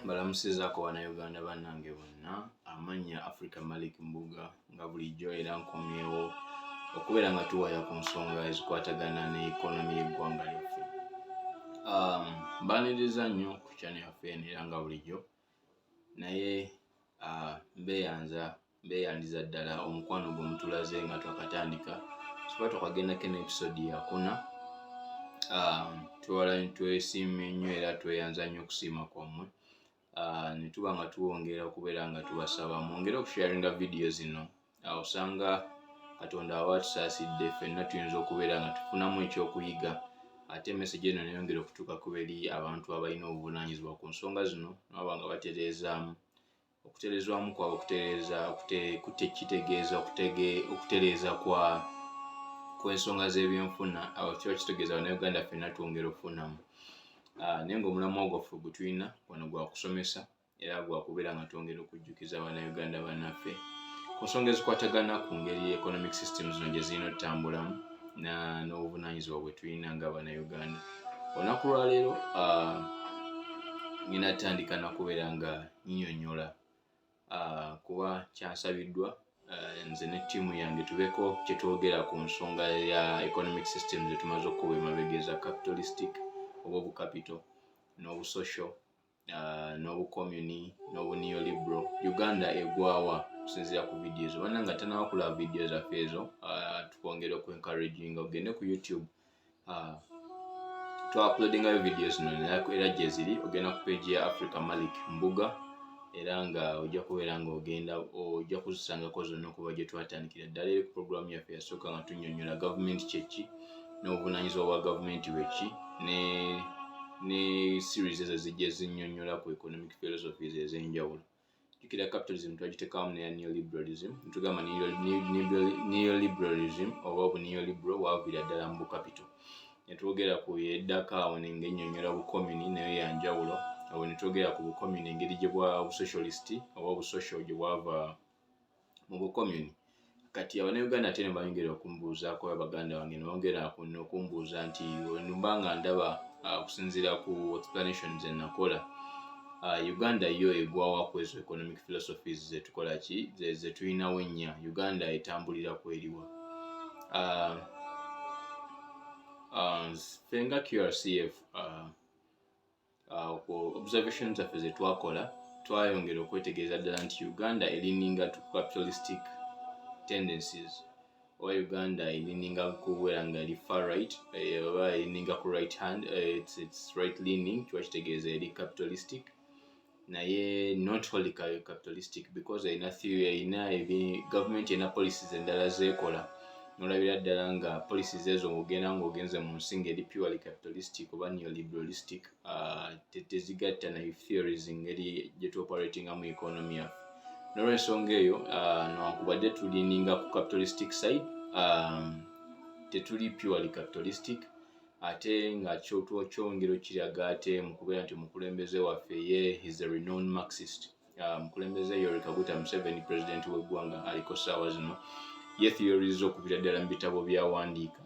Balamusizaako bannayuganda bannange bonna, amannya Africa Malik Mbuga nga bulijjo era nkomyewo okubeera nga tuwaya ku nsonga ezikwatagana n'ekonomi y'eggwanga lyaffe. Mbaaniriza nnyo ku channel yaffe eno era nga bulijjo, naye mbeeyandiza ddala omukwano gwe mutulaze nga twakatandika soba twakagendako n'episode yakuna. Twesiimye nnyo era tweyanza nnyo okusiima kwammwe. Ne tuba nga tuwongera okubeera nga tubasaba mwongere okusharinga vidiyo zino. Osanga Katonda aba tusaasidde, ffenna tuyinza okubeera nga tufunamu ekyokuyiga, ate message eno neyongera okutuuka ku eri abantu abalina obuvunaanyizibwa ku nsonga zino nabo nga batereezaamu. Okutereezwamu kwabwe kitegeeza okutereeza kw'ensonga z'ebyenfuna, kiba kitegeeza bannayuganda ffenna twongera okufunamu. Naye ng'omulamwa gwaffe gwe tulina wano gwa kusomesa era gwa kubeera nga twongera okujjukiza bannayuganda bannaffe ku nsonga ezikwatagana ku ngeri economic systems zino gye zirina otutambulamu n'obuvunaanyizibwa bwe tulina nga bannayuganda. Olunaku lwa leero ngenda tandika nakubeera nga nnyonnyola kuba kyansabiddwa nze ne ttiimu yange tubeeko kye twogera ku nsonga ya economic systems ze tumaze okuba emabegeza capitalistic oba obukapito n'obusocial n'obucommuni n'obuneoliberal. Uganda egwawa okusinziira ku vidiyo ezo. Bannange atannaba kulaba vidiyo zaffe ezo, tukwongera okwencouraginga ogende ku YouTube, twa-uploadingayo vidiyo zino era gye ziri. Ogenda ku page ya Africa Malik Mbuga era nga ojja kubeera nga ojja kuzisangako zonna okuva gye twatandikira ddala eri ku programu yaffe yasooka nga tunnyonnyola gavumenti kyeki n'obuvunaanyizibwa bwa gavumenti bweki ne series ezo zijja zinnyonnyola ku economic philosophies ez'enjawulo. Jjukira capitalism twagiteekamu neya neoliberalism. Ntugamba neoliberalism oba obuneoliberal bwaviira ddala mu bukapito. Ne twogera ku eddako awo ng'ennyonnyola bucommuni nayo yanjawulo. Awo ne twogera ku bucommuni engeri gye bwa obusocialist oba obusocial gye bwava mu bucommuni. Kati Abannayuganda ate ne bayongera okumbuuzaako Abaganda bange ne bongera okumbuuza nti mba nga ndaba okusinziira ku explanation ze nakola, Uganda yo egwawa ku ezo economic philosophies ze tukola ki ze tulinawo ennya. Uganda etambulira ku eriwa. Ffe nga QRCF observations zaffe ze twakola twayongera okwetegereza ddala nti Uganda erininga to capitalistic tendencies, oba Uganda erininga kubeera nga eri far right oba erininga ku right hand, it's right leaning, kiba kitegeeza eri capitalistic, naye not wholly capitalistic because erina government erina policies endala zeekola n'olabira ddala nga policies ezo ng'ogenze mu nsi ng'eri purely capitalistic oba neoliberalistic, tezigatta na theories ngeri gye tuoperatingamu economy yaffe. N'olw'ensonga eyo newankubadde tulininga ku capitalistic side, tetuli purely capitalistic, ate nga kyongero kiraga ate mu kubeera nti omukulembeze waffe ye is a renowned Marxist. Omukulembeze Yoweri Kaguta Museveni, president w'eggwanga aliko ssaawa zino, ye theories okubira ddala mu bitabo byawandiika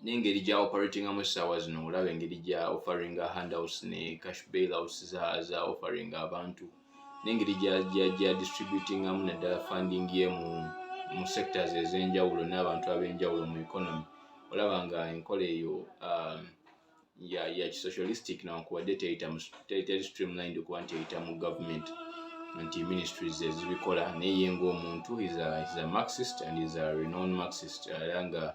n'engeri gya operatingamu essaawa zino. Olaba engeri gya offeringa handouts ne cash bailouts za offering abantu n'engeri gya distributingamu naddala funding ye mu sectors ez'enjawulo n'abantu ab'enjawulo mu economy. Olaba nga enkola eyo ya kisocialistic newankubadde teri streamlined okuba nti eyita mu government nti ministries ezibikola, naye ye ng'omuntu is a Marxist and is a renowned Marxist era nga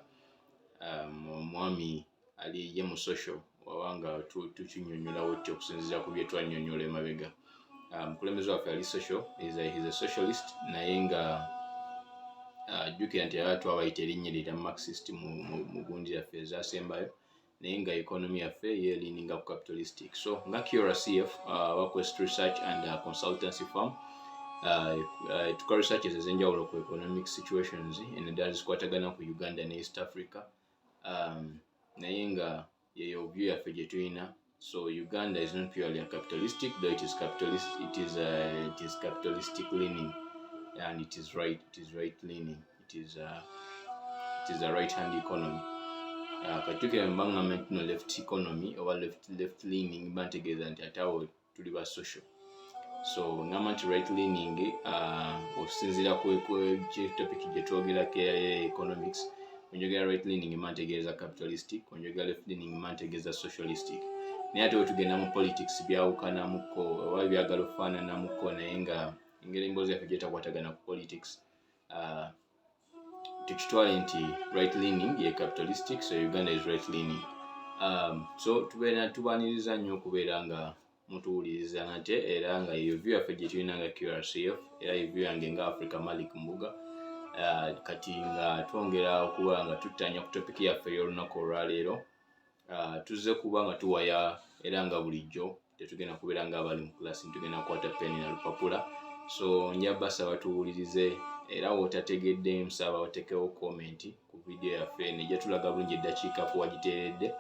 omwami ali ye mu social waba nga tukinnyonnyolawo tti okusinziira ku bye twannyonnyola emabega. Omukulembeze waffe ali social, is a socialist, naye nga jjukira nti aba twabayita erinnya erya Marxist mu gundi yaffe ezaasembayo, naye nga economy yaffe yeerininga ku capitalistic. So nga QRCF Quest Research and Consultancy Firm tukola researches ez'enjawulo ku economic situations enaddala zikwatagana ku Uganda ne East Africa, naye nga yeyo view yaffe gye tulina. So Uganda is not purely a capitalistic, though it is capitalist. It is capitalistic leaning, and it is right leaning. It is a right hand economy. Katukira mbanga left economy or left leaning bantegeeza nti atawo tuli ba social. So ngamba nti right leaning okusinziira ku topic gye twogerako economics, onjogera right leaning mma ntegeeza capitalistic, onjogera left leaning mma ntegeeza socialistic. Naye ate wetugenda mu politics byawukanamuko oba byagala okufaananamuko, naye nga engeri emboozi yaffe gyetakwatagana ku politics tukitwale nti right leaning ye capitalistic, so Uganda is right leaning. So tubaaniriza nnyo okubeera nga mutuwuliriza nate, era nga iyo view yaffe gye tulina nga QRCF, era iyo view yange nga Africa Malik Mbuga. Kati nga twongera okuba nga tutanya ku topic yaffe y'olunaku olwaleero, tuzze kuba nga tuwaya era nga bulijjo tetugenda kubeera nga abali mu class, tugenda kukwata peni na lupapula. So njaba saba tuwulirize, era wotategedde nsaba otekewo comment ku video yaffe nejja tulaga bulungi eddakiika kuwa giteeredde.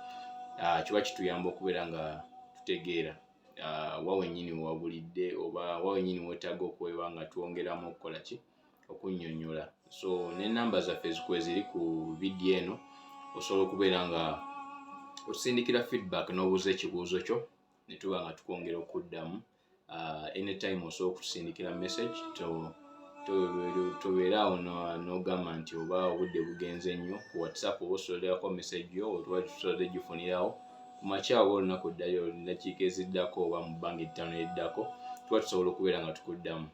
Kiba kituyamba okubeera nga tutegeera wa wennyini wabulidde oba wa wennyini weetaaga okuweebwa nga twongeramu okukola ki, okunnyonnyola. So ne namba zaffe zikuwe ziri ku video eno, osobola okubeera nga otusindikira feedback n'obuuza ekibuuzo kyo ne tuba nga tukwongera okuddamu. Anytime osobola okutusindikira message, tobeera awo n'ogamba nti oba obudde bugenze nnyo ku WhatsApp, oba osolerako message yo otuba tusobodde gifunirawo ku makya oba olunaku ddayo eddakiika eziddako oba mu bbanga ettaano eddako, tuba tusobola okubeera nga tukuddamu.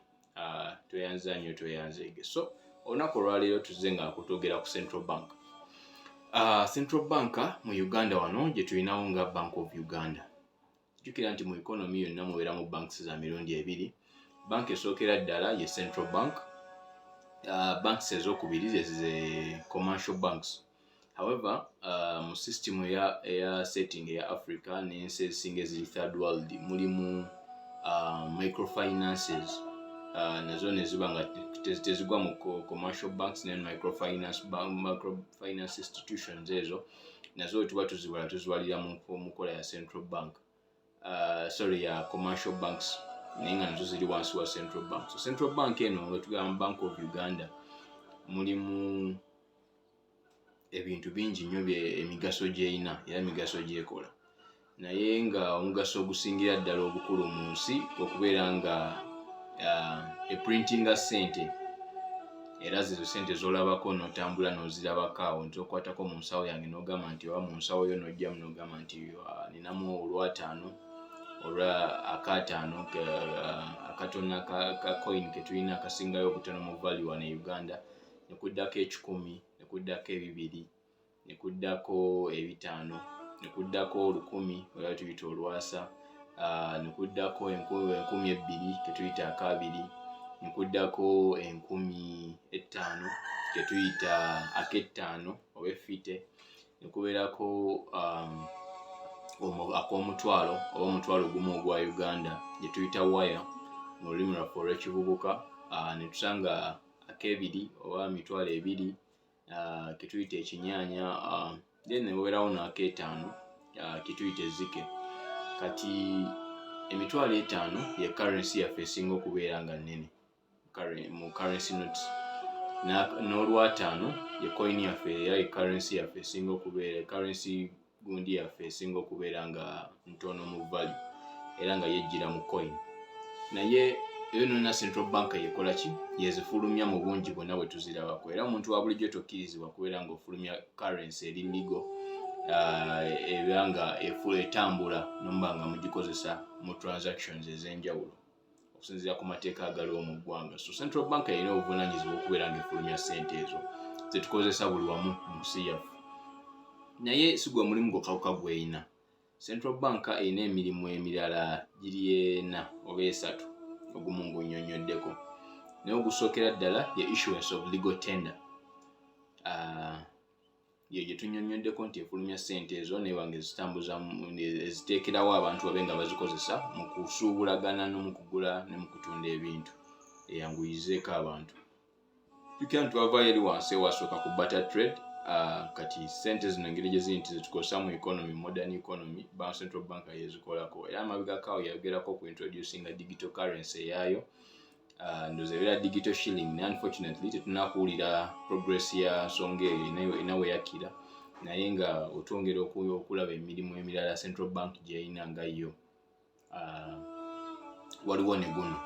Tweyanza nnyo, tweyanzeege. So olunaku olwaleero tuzze nga kutwogera ku Central Bank. Central Bank mu Uganda wano gye tulinawo nga Bank of Uganda. Jjukira nti mu economy yonna mubeeramu banks za mirundi ebiri. Bank esookera ddala ye Central Bank. Banks ez'okubiri ze commercial banks. However, mu system eya setting eya Africa n'ensi ezisinga eziri third world mulimu microfinances. Nazo ne ziba nga tezigwa mu commercial banks ne microfinance institutions ezo nazo tuba tuziwalira mu mukola ya Central Bank. Ya commercial banks, naye nga nazo ziri wansi wa Central Bank. So Central Bank eno nga tugamba Bank of Uganda mulimu ebintu bingi nnyo emigaso gy'erina era emigaso gy'ekola, naye nga omugaso ogusingira ddala obukulu mu nsi okubeera nga eprintinga ssente, era zizo ssente z'olabako n'otambula n'ozirabako awo, nti okwatako mu nsawo yange n'ogamba nti oba mu nsawo yo n'ojjamu n'ogamba nti ninamu olw'ataano olwa akaataano akatona ka coin ke tulina akasingayo obutono mu value wano e Uganda, ne kuddako 10, ne kuddako 200, ne kuddako 5, ne kuddako 1,000 oba tuyita olwasa, ne kuddako 2,000 ke tuyita akabiri, ne kuddako 5,000 ke tuyita ak'ettaano oba effite, ne kubeerako ak'omutwalo oba omutwalo gumu ogwa Uganda gye tuyita wire mu lulimi lwaffe olw'ekivubuka, ne tusanga ak'ebiri oba emitwalo 2 ke tuyita ekinyaanya, then ne mubeerawo n'ak'ettaano ke tuyita ezzike. Kati emitwalo 5 ye currency yaffe esinga okubeera nga nnene mu currency notes, n'olw'ataano ye coin yaffe era ye currency yaffe esinga okubeera, currency gundi yaffe esinga okubeera nga ntono mu value era nga yejjira mu coin. Naye eyo nonna Central Bank yekola ki? Yezifulumya mu bungi bwonna bwe tuzirabako, era omuntu wa bulijjo tokkirizibwa kubeera nga ofulumya currency eri legal era nga etambula n'omuba nga mugikozesa mu transactions ez'enjawulo okusinziira ku mateeka agaliwo mu ggwanga. So Central Bank erina obuvunaanyizibwa okubeera nga efulumya ssente ezo ze tukozesa buli wamu mu nsi yaffe. Naye si gwe mulimu gwokka gw'erina. Central Bank erina emirimu emirala giri 4 oba 3 ogumu ng'onnyonnyoddeko. Naye ogusookera ddala ye issuance of legal tender. Ye gye tunnyonnyoddeko nti efulumya ssente ezo naye wange ezitambuza eziteekerawo abantu babe nga bazikozesa mu kusuubulagana n'omu kugula ne mu kutunda ebintu eyanguyizeeko abantu. Jjukira nti twavaayo eri wansi ewasooka ku barter trade. Kati ssente zino engeri gye ziri nti zetukozesa mu economy, modern economy, Central Bank yezikolako. Era amabega awo yayogerako ku introducinga digital currency eyaayo, ndoza ebeera digital shilling. Unfortunately tetunakuwulira progress ya nsonga eyo enawe yakira, naye nga otwongera okulaba emirimu emirala Central Bank gy'erina nga yo waliwo ne guno.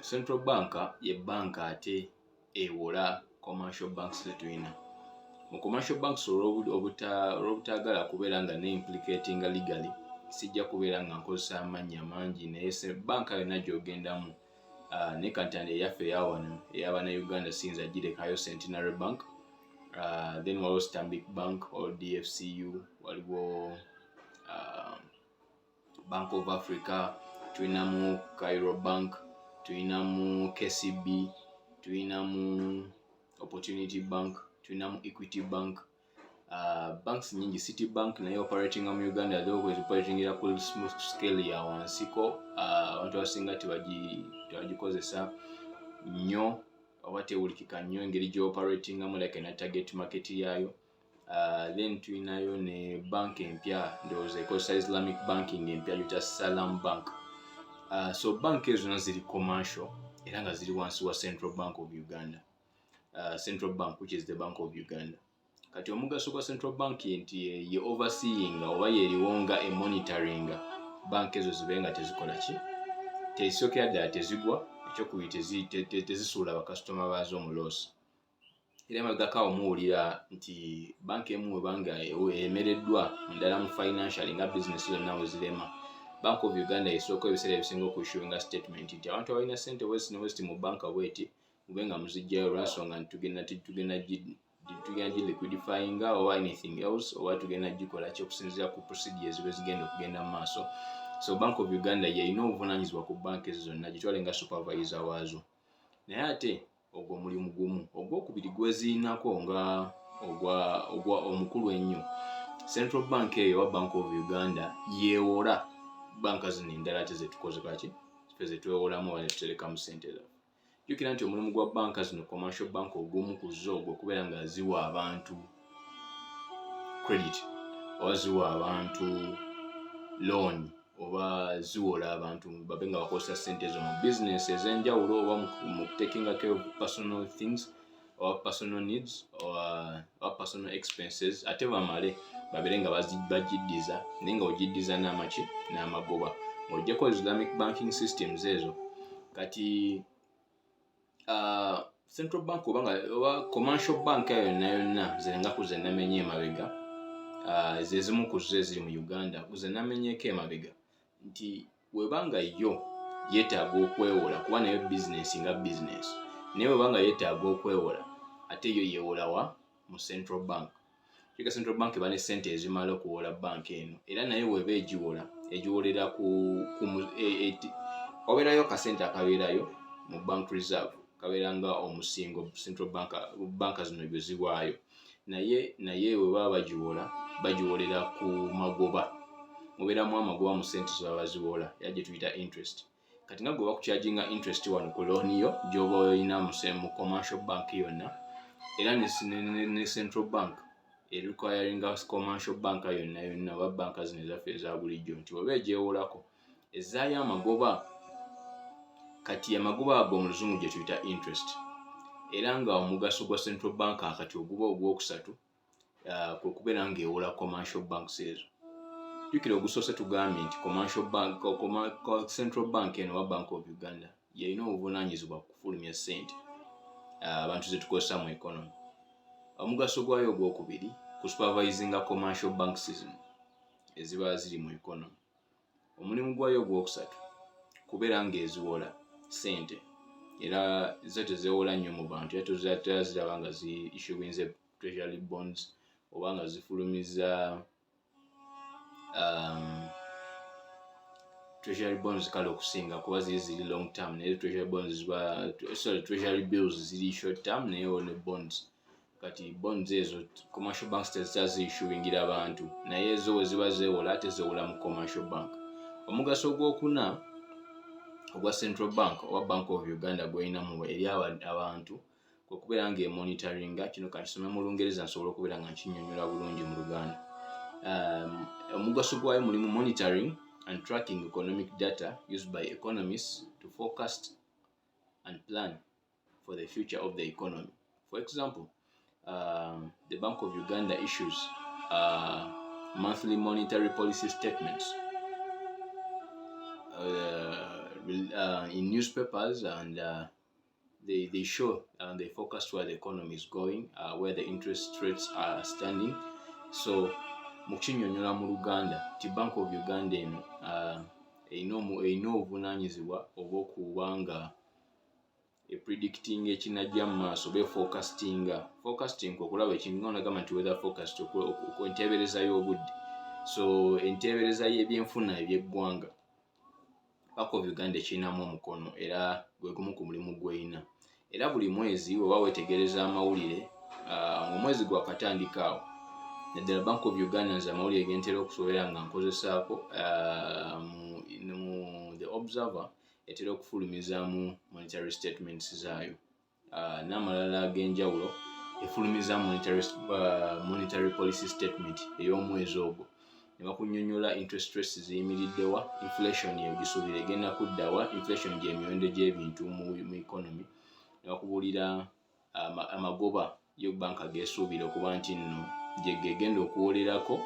Central bank ye bank ate ewola commercial banks zetulina. Mu commercial banks olw'obutaagala kubeera nga ne implicatinga legally, sijja kubeera nga nkozesa amannya mangi, naye banka yonna gy'ogendamu ne kantanda eyaffe eyawano ey'Abannayuganda siyinza girekayo Centenary Bank, then waliwo Stanbic Bank or DFCU, waliwo Bank of Africa, tulinamu Cairo Bank, tulinamu KCB, tulinamu Opportunity Bank, tulinamu Equity Bank. Banks nyingi, City Bank naye operating mu Uganda though operatingira ku small scale ya wansiko, abantu abasinga tebagikozesa nnyo oba tewulikika nnyo engeri gy'operatingamu like na target market yayo. Then tulinayo ne bank empya ndowooza ekozesa Islamic banking empya yita Salam Bank. So bank ezo zonna ziri commercial era nga ziri wansi wa Central Bank of Uganda. Central Bank, which is the Bank of Uganda. Kati omugaso gwa Central Bank nti ye overseeing oba yeriwo nga monitoring bank ezo zibe nga tezikola ki, tezisookera ddala tezigwa, ekyokubiri tezisuula bakasitoma baazo mu loss. Era emabegako awo muwulira nti bank emu webanga emereddwa ndala mu financial nga business zonna we zirema, Bank of Uganda esooka ebiseera ebisinga okuissuinga statement nti abantu abalina ssente west ne west mu banka bweti mube nga muzijjayo olw'ensonga nti tugenda liquidifyinga or anything else, oba tugenda gikola ky'okusinziira ku procedures bwe zigenda okugenda mu maaso. So Bank of Uganda yeyina obuvunaanyizibwa ku bank ezo zonna gitwale nga supervisor waazo. Naye ate ogwo mulimu gumu. Ogwokubiri gweziinako nga ogwa omukulu ennyo, Central Bank eyo wa Bank of Uganda yeewola banka zino endala ate zetukoze kaki ffe zetwewolamu oba netutereka mu ssente zaffe. Jjukira nti omulimu gwa banka zino commercial bank ogumu ku zo ogwo okubeera nga ziwa abantu credit oba ziwa abantu loan oba ziwola abantu babe nga bakozesa ssente zo mu business ez'enjawulo oba mu taking care of personal things or personal needs or personal expenses, ate bamale babere nga bagiddiza naye nga ogiddiza n'amaki n'amagoba. Ng'oggyako Islamic banking systems ezo kati Central Bank oba commercial bank yonna zenga kuze namenye emabega, ze zimu ku zo eziri mu Uganda kuze namenyeko emabega nti webanga yo yeetaaga okwewola kuba nayo business nga business, naye webanga yeetaaga okwewola ate yo yeewola wa mu Central Bank. Kika Central Bank eba ne ssente ezimala okuwola bank eno era naye weba egiwolera obeerayo kasente akabeerayo mu bank reserve kabeera nga omusingo Central Bank zino bye ziwaayo, naye we baba bagiwolera ku magoba, mubeeramu amagoba mu ssente ze baba baziwola era gye tuyita interest. Kati nga gwe bakucharginga interest wano ku loan yo gy'oba olina mu commercial bank yonna, era ne Central Bank requiringa commercial bank yonna oba banka zino ezaffe eza bulijjo nti weba egyewolako ezaayo amagoba. Kati amagoba ago mu luzungu gye tuyita interest, era nga omugaso gwa Central Bank akati oguba ogwokusatu kwe kubeera ng'ewola commercial banks ezo. Jjukira ogusoose tugambye nti Central Bank eno wa Bank of Uganda yeyina obuvunaanyizibwa ku kufulumya ssente abantu ze tukozesa mu economy. Omugaso gwayo ogwokubiri ku supervisinga commercial banks zino eziba ziri mu economy. Omulimu gwayo ogwokusatu kubeera ng'eziwola ssente era zo tezeewola nnyo mu bantu, era toziraba nga zi-issuinze treasury bonds oba nga zifulumiza treasury bonds kale okusinga kuba ziri long term, naye treasury bills ziri short term naye ne bonds. Kati bonds ezo commercial banks tezitazi-issuingira abantu naye ezo we ziba zeewola ate zeewola mu commercial bank. Omugaso ogwokuna ogwa Central Bank oba Bank of Uganda gweyinamu eri abantu kwe kubeera ng'emonitoringa, kino kakisome mu Lungereza nsobole okubeera nga nkinnyonnyola bulungi mu Luganda. Omugaso gwayo mulimu monitoring and tracking economic data used by economists to forecast and plan for the future of the economy. For example, the Bank of Uganda issues monthly monetary policy statements in newspapers, and they show and they focus where the economy is going, where the interest rates are standing. So mu kinyonyola mu Luganda ti Bank of Uganda eno erina obuvunaanyizibwa obw'okuba nga predicting ekinajja mu maaso, oba forecasting okulaba ekintu nagamba nti weather forecast, enteebereza y'obudde. So enteebereza y'ebyenfuna eby'eggwanga Bank of Uganda ekirinamu omukono, era gwe gumu ku mulimu gw'erina. Era buli mwezi oba weetegereza amawulire, omwezi gwakatandikaawo, naddala Bank of Uganda nze amawulire gentera okusobera nga nkozesaako mu The Observer etera okufulumizaamu monetary statements zaayo, n'amalala ag'enjawulo efulumiza monetary policy statement ey'omwezi ogwo. Ne bakunnyonnyola interest rates ziyimiriddewa, inflation yegisuubira egenda kuddawa, inflation gy'emiwendo gy'ebintu mu economy. Ne bakubuulira amagoba yo banka geesuubira okuba nti nno gye gegenda okuwolerako,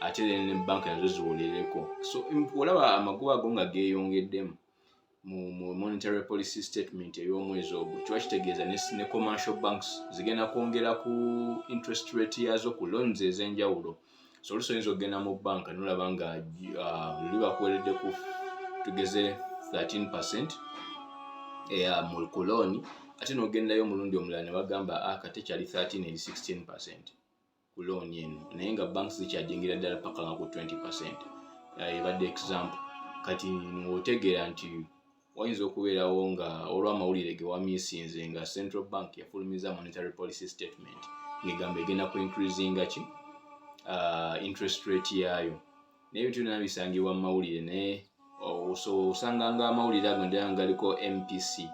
ate ne banka nazo ziwolereko. So olaba amagoba ago nga geeyongeddemu mu monetary policy statement ey'omwezi ogwo, kiba kitegeeza ne commercial banks zigenda kwongera ku interest rate yazo ku loans ez'enjawulo. So oluusi oyinza okugenda mu banka n'olaba nga luli bakuweredde ku tugeze 13% ku loan, ate n'ogendayo omulundi omulala ne bagamba kati kyali 13 eri 16% ku loan eno, naye nga banks zikyajingira ddala paka nga ku 20%. Ebadde example. Kati ng'otegeera nti wayinza okubeerawo nga olw'amawulire ge wamiisinze nga Central Bank yafulumiza monetary policy statement ng'egamba egenda ku increasinga interest rate yaayo. N'ebintu byonna bisangibwa mu mawulire, naye osanga nga amawulire ago ndaba galiko MPS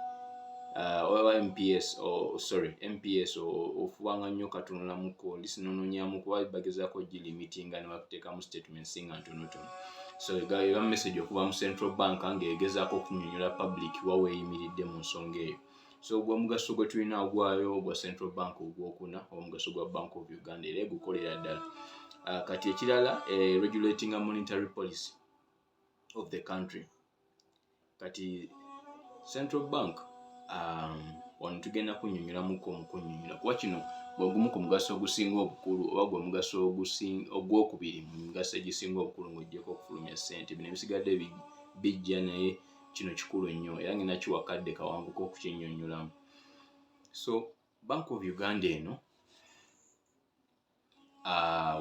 ofubanga nnyo katunulamuko lisinonyaamu kuba bagezaako gilimitinga ne bakuteeka mu statements nga ntonotono. So eba message okuva mu Central Bank ng'egezaako okunnyonnyola public wa weeyimiridde mu nsonga eyo. So omugaso gwe tulina ogwayo ogwa Central Bank ogwokuna, omugaso gwa Bank of Uganda era egukolera ddala. Kati ekirala regulating a monetary policy of the country. Kati Central Bank wano tugenda kunnyonnyolamuko mu kunnyonnyola kuba kino gwegumu ku mugaso ogusinga obukulu, oba gwe mugaso ogwokubiri mu migaso egisinga obukulu ng'oggyeko okufulumya ssente. Bino ebisigadde bijja, naye kino kikulu nnyo era ngenda kiwakadde kawanvuko okukinnyonnyolamu. So Bank of Uganda eno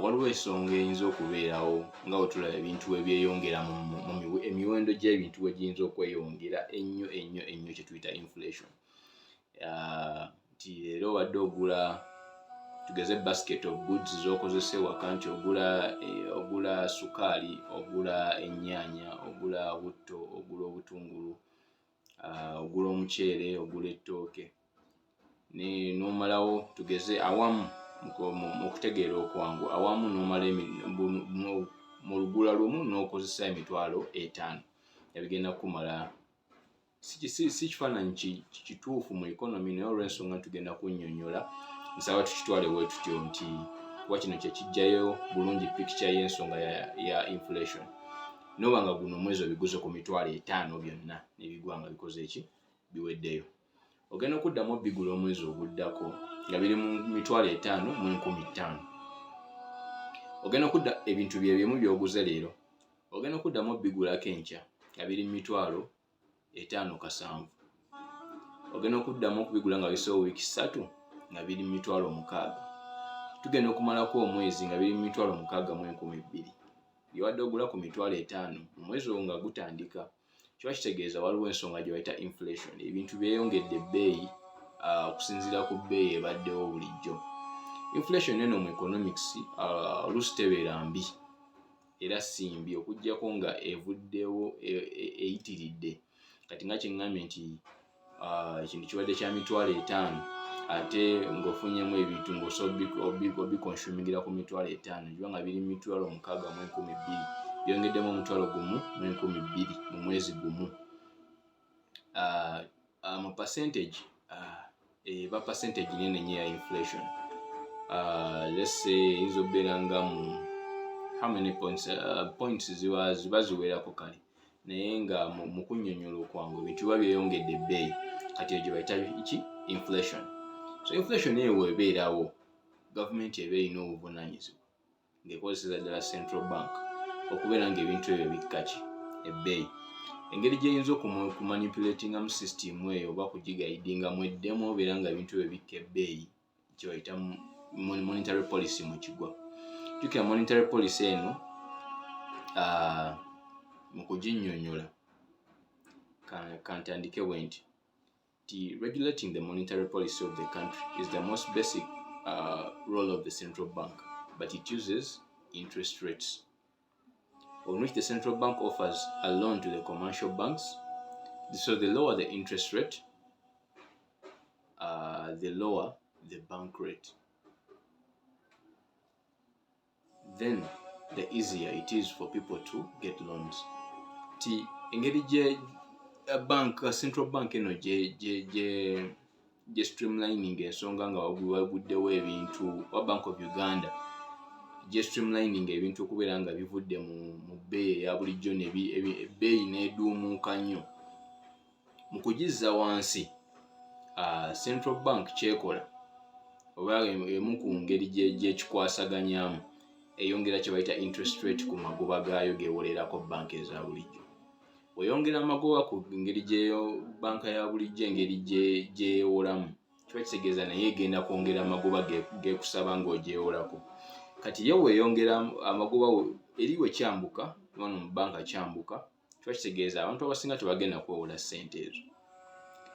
waliwo ensonga eyinza okubeerawo nga wetulaba ebintu ebyeyongera mu emiwendo gy'ebintu we giyinza okweyongera ennyo kye tuyita inflation. Nti leero obadde ogula tugeze basket of goods z'okozesa ewaka, nti ogula sukaali, ogula ennyaanya, ogula butto, ogula obutungulu, ogula omuceere, ogula ettooke, n'omalawo tugeze awamu mu kutegeera okwangu awamu n'omala mu lugula lumu n'okozesa emitwalo 5 ebigenda kumala. Si kifaananyi kituufu mu economy, naye olw'ensonga tugenda kunnyonnyola nsaba tukitwale bwe tutyo nti kuba kino kye kijjayo bulungi picture y'ensonga ya inflation. Noba nga guno omwezi obiguze ku mitwalo 5 byonna n'ebigwa nga bikoze eki biweddeyo. Ogenda okuddamu obigula omwezi oguddako nga biri mu mitwalo 5 mu 15,000. Ogenda okudda ebintu by'ebimu by'oguze leero, ogenda okuddamu obigulako enkya nga biri mu mitwalo 5,700. Ogenda okuddamu okubigula nga biseewo wiiki 3 nga biri mu mitwalo 6,000. Tugenda okumalako omwezi nga biri mu mitwalo 6,200. By'obadde ogula ku mitwalo 5 mu mwezi ogwo nga gutandika, kiba kitegeeza waliwo ensonga gye bayita inflation. Ebintu byeyongedde ebbeeyi okusinziira ku bbeeyi ebaddewo bulijjo. Inflation eno mu economics oluusi tebeera mbi era si mbi okuggyako nga evuddewo eyitiridde. Kati nga kyeŋŋambye nti ekintu kibadde kya mitwalo 5 ate ng'ofunyemu ebintu ng'osobola obikonsumingira ku mitwalo 5 kiba nga biri mu mitwalo 6,200, byongeddemu omutwalo 1,200 mu mwezi gumu. Mu percentage eba percentage nene nnyo ya inflation. Let's say eyinza okubeera nga mu how many points ziba ziwerako kale naye nga mu kunnyonnyola okwangu ebintu biba byeyongedde ebbeeyi kati egyo bayita ki inflation. So inflation eyo weebeerawo gavumenti eba erina obuvunaanyizibwa ng'ekozesa ddala central bank okubeera ng'ebintu ebyo bikka ki ebbeeyi. Engeri gy'eyinza okumanipulatingamu sisitimu eyo oba kugigayidingamu eddemu obeera nga ebintu ebyo bikka ebbeeyi kye bayita monetary policy mu kigwa. Jjukira monetary policy eno mu kuginnyonnyola kantandike bwe nti regulating the monetary policy of the country is the most basic role of the central bank, but it uses interest rates, on which the central bank offers a loan to the commercial banks. So the lower the interest rate, the lower the bank rate. Then the easier it is for people to get loans. Engeri gye central bank eno gye streamlining ensonga nga waguddewo ebintu wa Bank of Uganda gye streamlining ebintu okubeera nga bivudde mu bbeeyi eya bulijjo ebbeeyi n'eduumuuka nnyo mu kugizza wansi. Central bank kyekola oba emu ku ngeri gy'ekikwasaganyamu eyongera kye bayita interest rate ku magoba gaayo geewolerako banka eza bulijjo. Weyongera amagoba ku ngeri gyeyo banka ya bulijjo engeri gyewolamu kiba kitegeeza naye egenda kwongera amagoba geekusaba ng'ogyewolako. Kati ye weeyongera amagoba eri we kyambuka wano mu banka kyambuka kiba kitegeeza abantu abasinga tebagenda kwewola ssente ezo.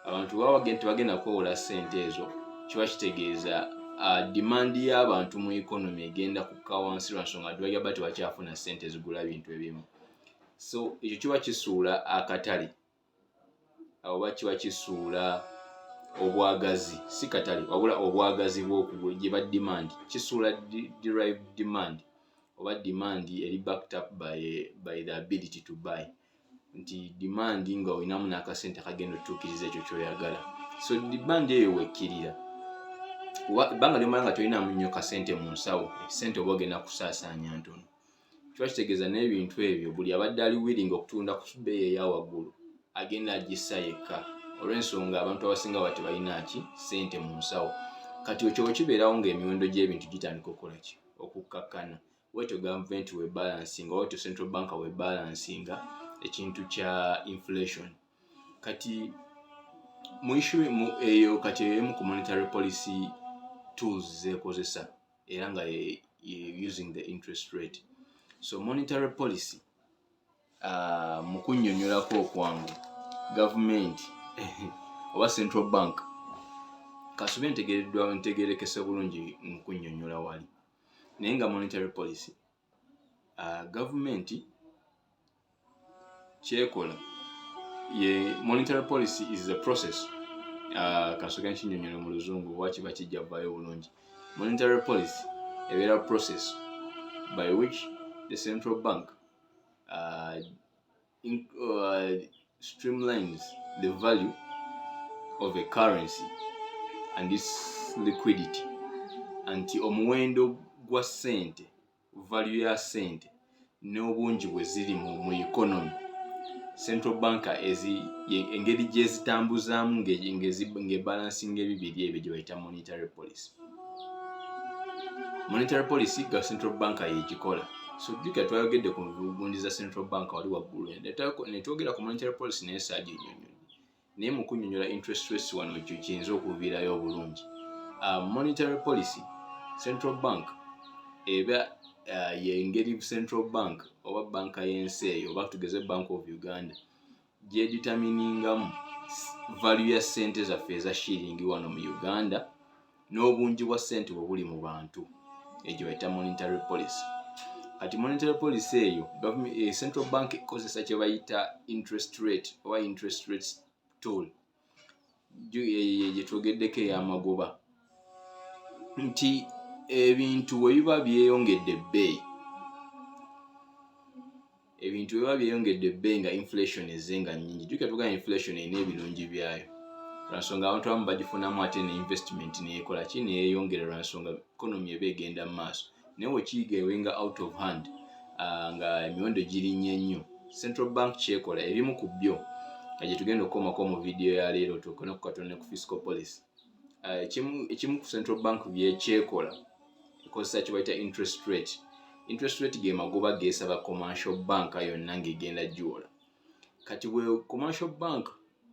Abantu baba tebagenda kwewola ssente ezo kiba kitegeeza demand y'abantu mu economy egenda kukka wansi lwa nsonga baba tebakyafuna ssente zigula bintu ebimu. So ekyo kiba kisuula akatale oba kiba kisuula obwagazi, si katale wabula obwagazi bw'okugula gye ba demand, kisuula derived demand oba demand eri backed up by the ability to buy. Nti demand nga olinamu n'akasente akagenda otuukiriza ekyo ky'oyagala. So demand eyo wekkirira ebbanga lyomala nga tolinamu nnyo kasente mu nsawo, ssente oba ogenda kusaasaanya ntono, kiba kitegeeza n'ebintu ebyo buli abadde ali willing okutunda ku bbeeyi eya waggulu agenda agissa yekka olw'ensonga abantu abasinga baba tebalina ssente mu nsawo. Kati ekyo bwe kibeerawo ng'emiwendo gy'ebintu gitandika okukola ki okukkakkana, bwetyo gavumenti webalansinga oba central bank webalansinga ekintu kya inflation. Kati mu issue eyo kati emu ku monetary policy tools zeekozesa era nga using the interest rate. So monetary policy mu kunnyonnyolako okwangu gavumenti oba central bank kasube ntegeerekese bulungi mu kunnyonnyola wali, naye nga monetary policy gavumenti kyekola monetary policy is a process kasooka nkinnyonnyola mu luzungu oba kiba kijja vaayo bulungi. Monetary policy ebeera process by which the central bank streamlines the value of a currency and its liquidity. Anti omuwendo gwa ssente, value ya ssente n'obungi bwe ziri mu economy, central bank engeri gyezitambuzaamu ng'ebalansinga ebibiri ebyo gye bayita monetary policy. Monetary policy ga central bank yegikola. So jjukira twayogedde ku bugundi za central bank wali waggulu ne twogera ku monetary policy naye saaginnyonnyodde, naye mu kunnyonnyola interest rates wano ekyo kiyinza okuviirayo obulungi. Monetary policy central bank eba y'engeri central bank oba banka y'ensi eyo oba tugeze Bank of Uganda gyeditaminingamu value ya ssente zaffe eza shilling wano mu Uganda n'obungi bwa ssente bwe buli mu bantu, egyo bayita monetary policy. Kati monetary policy eyo central bank ekozesa kye bayita interest rate oba interest rate tool gye twogeddeko ey'amagoba nti ebintu bwe biba byeyongedde ebbeeyi nga inflation ezze nga nnyingi. Jjukira tugaa inflation erina ebirungi byayo lwa nsonga abantu abamu bagifunamu ate ne investment neekola ki neeyongera lwa nsonga economy eba egenda mu maaso, naye bwe kiyiga ewenga out of hand nga emiwendo girinnye nnyo central bank kyekola ebimu ku byo gye tugenda okukomako mu video ya leero tukone ku katonda ku fiscal policy. Ekimu ku central bank byekyekola ekozesa kye bayita interest rate. Interest rate ge magoba geesaba commercial bank yonna ng'egenda gyola. Kati commercial bank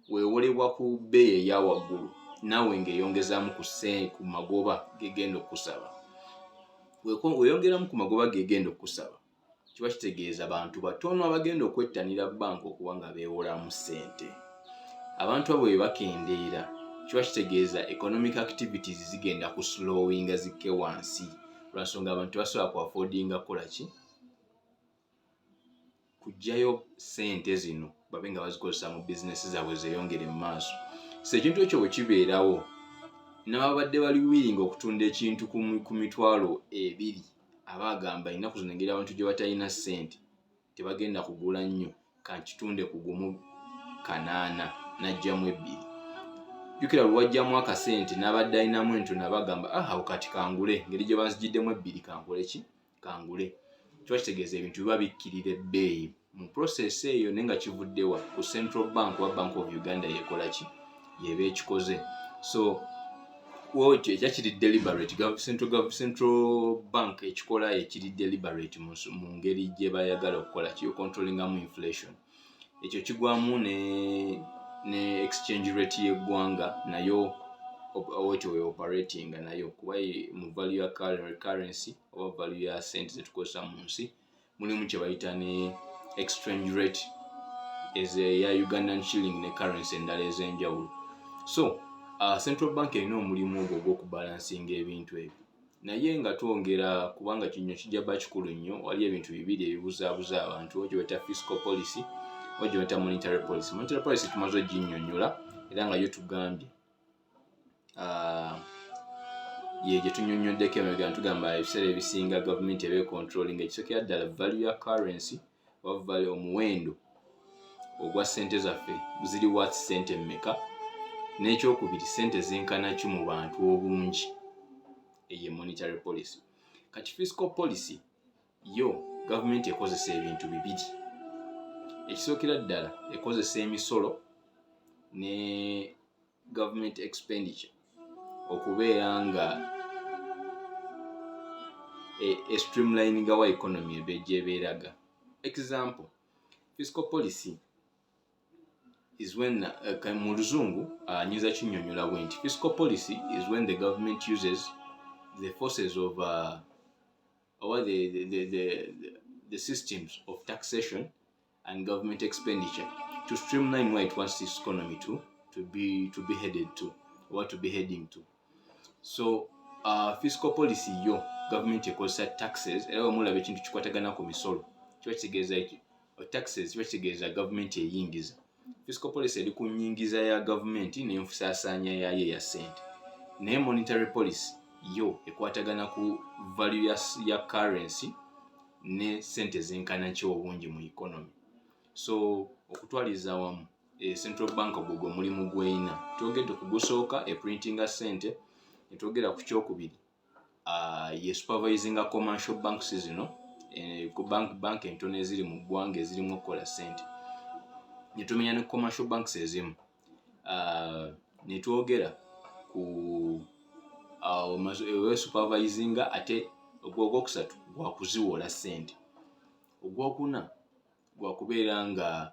weewolebwa ku bbeeyi eya waggulu naawe ng'eyongezaamu ku magoba gegenda okusaba. Weeyongeramu ku magoba gegenda okusaba kiba kitegeeza bantu batono abagenda okwettanira bank okuba nga beewolamu ssente. Abantu abo bwe bakendeera kiba kitegeeza economic activities zigenda ku slowinga zikke wansi lwansonga abantu basobola ku affordinga kukola ki kuggyayo ssente zino babe nga bazikozesa mu bizinesi zaabwe zeeyongere mu maaso. So ekintu ekyo bwe kibeerawo n'ababadde bali willing okutunda ekintu ku mitwalo 2 abagamba ennaku zino engeri abantu gye batalina ssente tebagenda kugula nnyo kankitunde ku gumu 8 n'ajjamu 2. Jjukira lwajjamu akasente n'abadde alinamu entono abagamba awo kati kangule engeri gye banzigiddemu 2 kankole ki kangule. Kiba kitegeeza ebintu biba bikkirira ebbeeyi mu process eyo naye nga kivuddewa ku central bank wa Bank of Uganda yekola ki yeba ekikoze. So wotyo ekyakiri deliberate central bank ekikola ekiri deliberate mu ngeri gye bayagala okukola ki controllingamu inflation. Ekyo kigwamu ne exchange rate y'eggwanga nayo wotyo we operating nayo kuba mu value ya currency oba value ya sente zetukozesa mu nsi mulimu kye bayita ne exchange rate ya Ugandan shilling ne currency endala ez'enjawulo. So central bank erina omulimu ogwo gw'okubalansinga ebintu ebyo naye nga twongera kubanga kinyo kijja ba kikulu nnyo wali ebintu 2 ebibuzaabuza abantu okyo beta fiscal policy okyo beta monetary policy. Monetary policy tumaze oginnyonnyola era nga yo tugambye ye gye tunnyonnyoddeko emabega tugamba ebiseera ebisinga government ebe controlling ekisookera ddala value ya currency oba value omuwendo ogwa ssente zaffe ziri worth ssente mmeka n'ekyokubiri ssente zenkana ki mu bantu obungi eye monetary policy. Kati fiscal policy yo government ekozesa ebintu 2. Ekisookera ddala ekozesa emisolo ne government expenditure okubeera nga streamlining our economy ebeeraga. Example, fiscal policy is when mu luzungu nyinza kinnyonnyola bwe nti fiscal policy is when the government uses the forces of or the systems of taxation and government expenditure to streamline where it wants its economy to be headed to or to be heading to. So fiscal policy yo government ekozesa taxes era omulaba ekintu kikwatagana ku misolo kiba kitegeeza taxes kiba kitegeeza government eyingiza. Fiscal policy eri ku nnyingiza ya government n'enfusaasaanya yaayo ya ssente. Naye monetary policy yo ekwatagana ku value ya currency ne ssente zenkana ki obungi mu economy. So okutwaliza wamu central bank gwo mulimu gw'erina twogedde ku gusooka printinga ssente netwogera ku kyokubiri ye supervisinga commercial banks zino ku bank entono eziri mu ggwanga ezirimu okukola ssente netumenya ne commercial banks ezimu netwogera ku supervisinga ate ogwokusatu gwa kuziwola ssente. Ogwokuna gwa kubeera nga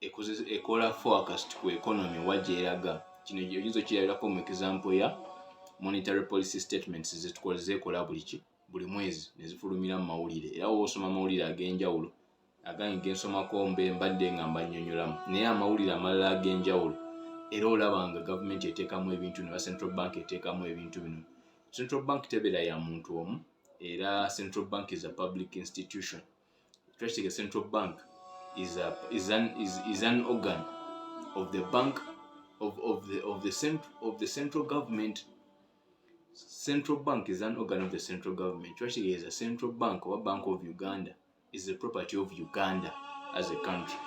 ekola forecast ku economy wagyeraga. Kino oyinza okirabirako mu example ya monetary policy statements zekola buli mwezi nezifulumira mu mawulire era woosoma amawulire ag'enjawulo agange gensomako mbadde nga mbannyonnyolamu naye amawulire amalala ag'enjawulo era olaba nga government eteekamu ebintu ne central bank eteekamu ebintu bino. Central bank tebeera ya muntu omu era central bank is a public institution. The central bank is an organ of the bank of the central government. Central bank is an organ of the central government. Actually, is a central bank or Bank of Uganda is the property of Uganda as a country.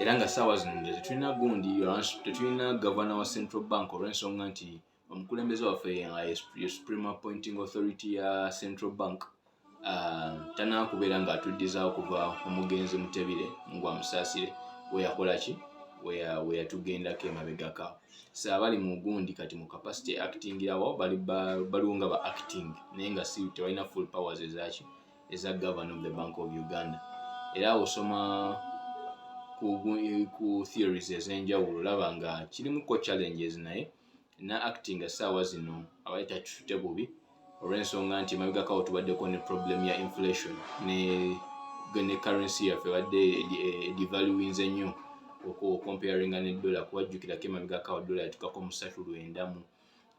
Eranga sawa zino tetulina gundi tetulina governor wa central bank olw'ensonga nti omukulembeze waffe ye supreme appointing authority ya central bank tana kubeera nga atuddiza okuva omugenzi Mutebire ngwa Musaasire we yakola ki we yatugendako emabegaka. Abali mu gundi kati mu capacity acting yawo baliwo nga ba acting naye nga si tewalina full powers eza governor of the Bank of Uganda. Era osoma ku theories ez'enjawulo olaba nga kirimuko challenges naye na acting essaawa zino abayita tutute bubi olw'ensonga nti emabegakawo tubaddeko ne problem ya inflation ne currency yaffe badde devaluinze nnyo comparing ne dollar kuwajjukirako emabegakawo dollar yatukako mu 3.9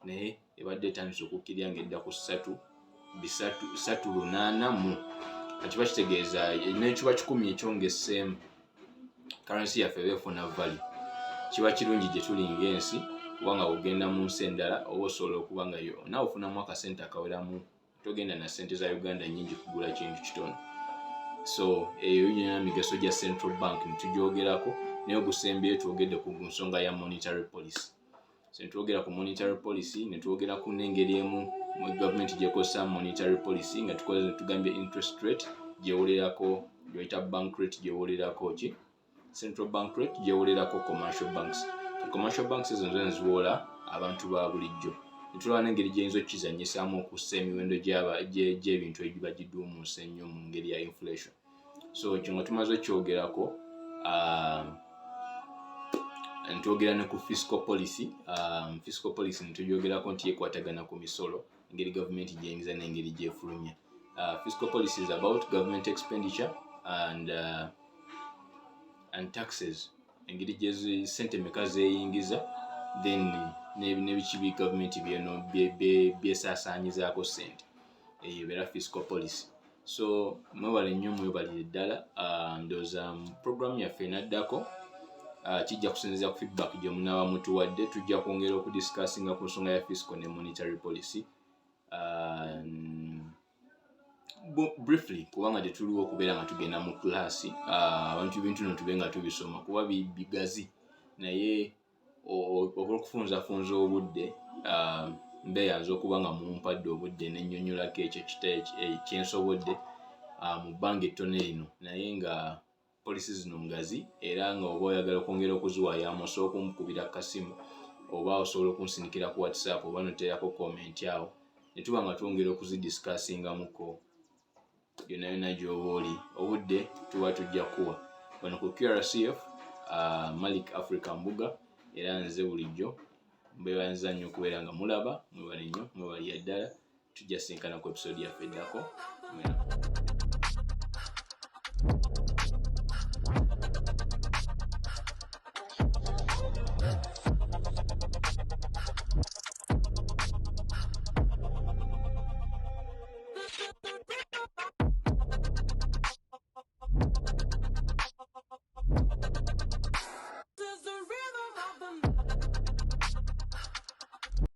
naye ebadde etandise okukkirya ng'edda ku 3.8 kati bakitegeeza n'ekiba 10 ekyongeseemu currency yaffe befuna value. Kiba kirungi gye tuli ng'ensi kubanga ogenda mu nsi endala oba osobola okuba nga yo naawe ofunamu akasente akaweramu togenda na sente za Uganda nyingi kugula kintu kitono. So eyo yina migaso gya central bank nitugyogerako naye ogusembyeyo twogedde ku nsonga ya monetary policy. So nitwogera ku monetary policy netwogera ku n'engeri emu mu government gyekozesa monetary policy nga tugambye interest rate gyewolerako gyoyita bank rate gyewolerako ki central bank rate gyewolerako commercial banks. Commercial banks ezo ziwola abantu ba bulijjo. Nitulaba n'engeri gy'eyinza okukizanyisaamu okussa emiwendo gy'ebintu egiba giduumuuse ennyo mu ngeri ya inflation. So ekyo nga tumaze okyogerako ntwogera ne ku fiscal policy. Fiscal policy nitugyogerako nti yekwatagana ku misolo engeri government gyeyingiza n'engeri gyefulumya. Fiscal policy is about government expenditure and taxes, engeri gyezi sente meka zeeyingiza then n'ebikibi government byeno byesaasaanyizaako sente. Eyo beera fiscal policy. So mwebale nnyo mwebalire ddala. Ndowooza program yaffe enaddako kijja kusinziira ku feedback gye munaaba mutuwadde. Tujja kwongera okudiscussinga ku nsonga ya fiscal ne monetary policy briefly kubanga tetuliwo okubeera nga tugenda mu class abantu ebintu no tube nga tubisoma kuba bigazi naye okufunzafunza obudde mbeeyanza okuba nga mumpadde obudde n'ennyonnyolako ekyo ekyensobodde mu bbanga ettono lino naye nga policy zino ngazi era nga oba oyagala okwongera okuziwaayamu osobola okumukubira kasimu oba osobola okunsinikira ku WhatsApp oba noteerako comment awo ne tuba nga twongera okuzidiscussingamuko yonna yonna gy'oba oli. Obudde tuba tujja kuwa wano ku QRCF Malik Africa Mbuga era nze bulijjo mbeebanza nnyo okubeera nga mulaba mwebale nnyo mwebalire ddala. Tujja sinkana ku episode yaffe eddako.